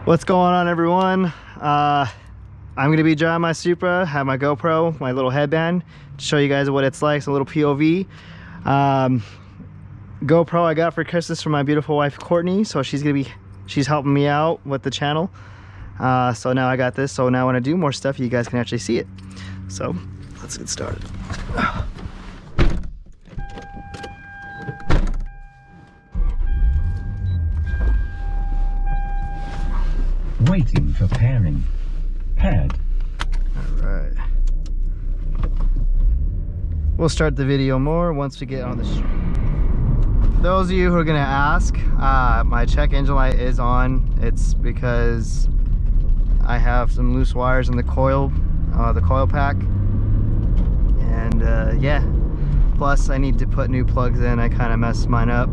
What's going on, everyone? I'm gonna be driving my Supra, have my GoPro, my little headband to show you guys what it's like. It's a little POV. GoPro I got for Christmas from my beautiful wife Courtney, so she's helping me out with the channel. So now I got this, so now when I do more stuff you guys can actually see it. So let's get started. Waiting for pairing. Paired. Alright. We'll start the video more once we get on the street. For those of you who are gonna ask, my check engine light is on. It's because I have some loose wires in the coil pack. And yeah. Plus I need to put new plugs in. I kind of messed mine up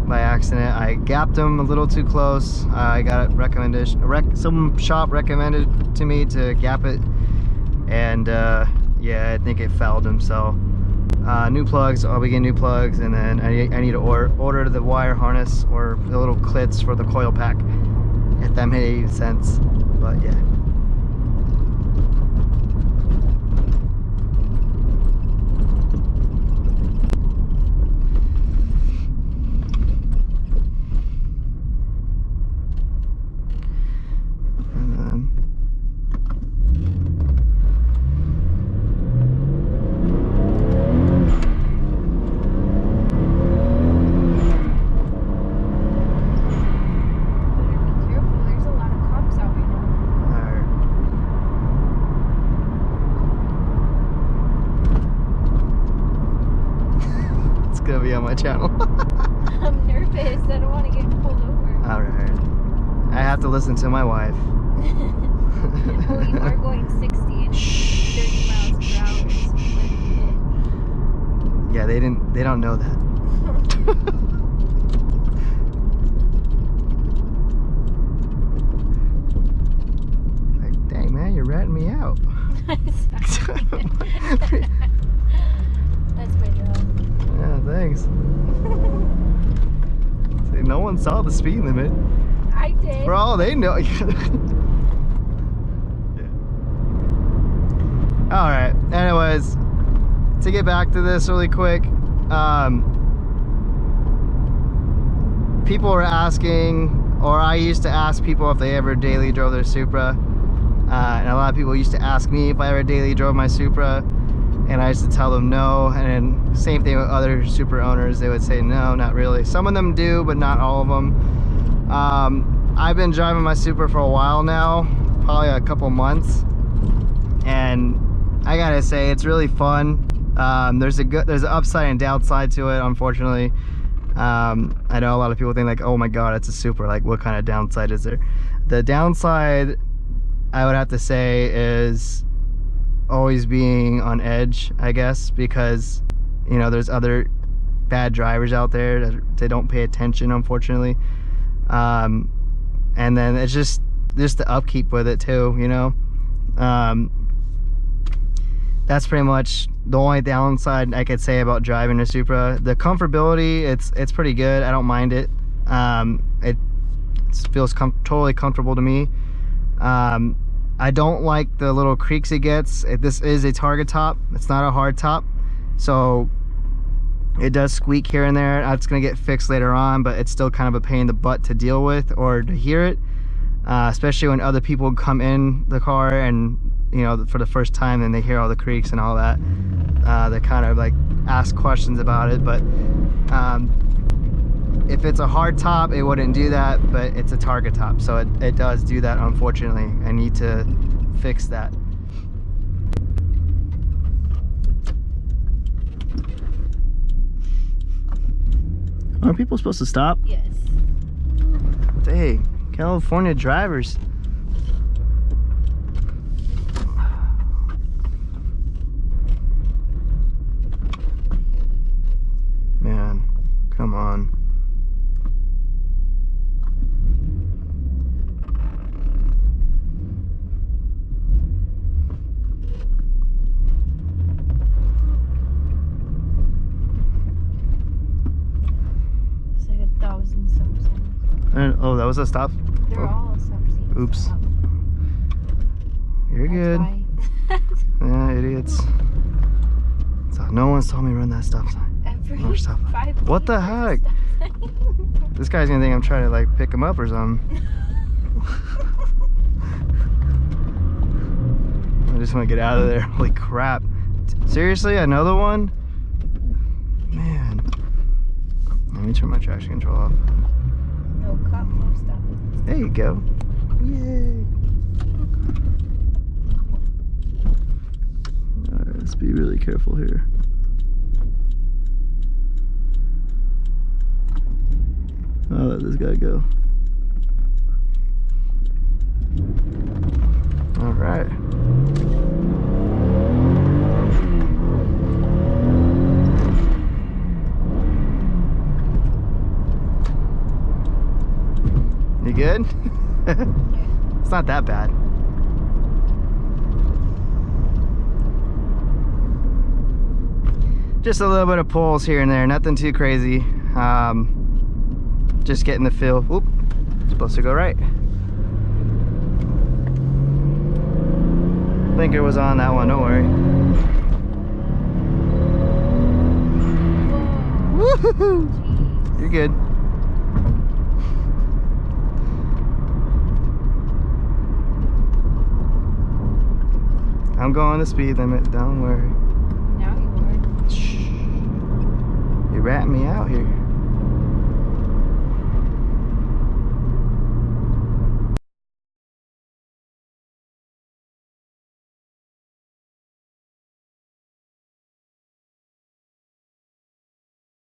by accident. I gapped them a little too close. I got some shop recommended to me to gap it, and yeah, I think it fouled them. So new plugs, I'll be getting new plugs, and then I need to order the wire harness or the little clips for the coil pack, if that made any sense. But yeah. Gonna be on my channel. I'm nervous. I don't want to get pulled over. Alright. I have to listen to my wife. Oh, you are going 60 and 30 miles per hour. Yeah, they don't know that. Like, dang man, you're ratting me out. That's my job. Yeah, thanks. See, no one saw the speed limit. I did. For all they know. Yeah. Alright, anyways, to get back to this really quick, people were asking, or I used to ask people if they ever daily drove their Supra, and a lot of people used to ask me if I ever daily drove my Supra, and I used to tell them no. And then same thing with other Supra owners, they would say no, not really. Some of them do, but not all of them. I've been driving my Supra for a while now, probably a couple months, and I gotta say it's really fun. There's an upside and downside to it, unfortunately. I know a lot of people think like, oh my god, it's a Supra, like what kind of downside is there? The downside I would have to say is always being on edge, I guess, because you know there's other bad drivers out there that they don't pay attention, unfortunately. And then it's just the upkeep with it too, you know. That's pretty much the only downside I could say about driving a Supra. The comfortability, it's pretty good. I don't mind it. It feels totally comfortable to me. I don't like the little creaks it gets. This is a target top. It's not a hard top, so it does squeak here and there. It's gonna get fixed later on, but it's still kind of a pain in the butt to deal with or to hear it, especially when other people come in the car and you know for the first time and they hear all the creaks and all that. They kind of like ask questions about it, but if it's a hard top it wouldn't do that, but it's a target top, so it does do that, unfortunately. I need to fix that. Are people supposed to stop? Yes. Hey, California drivers. Man, come on. It's like 1,000 something. Oh, that was a stop? They're all stop signs. Oops. You're good. Yeah, idiots. So no one's told me to run that stop sign. Every Or stop light. 5 What the heck? This guy's gonna think I'm trying to like pick him up or something. I just want to get out of there. Holy crap. Seriously, another one? Man. Let me turn my traction control off. No cop, no stop. There you go. Yay. Alright, let's be really careful here. I'll let this guy go. Alright. You good? It's not that bad. Just a little bit of pulls here and there, nothing too crazy. Just getting the feel. Oop, supposed to go right. Blinker was on that one, don't worry. Woohoo! You're good. I'm going the speed limit, don't worry. Now you are. Shh. You're ratting me out here.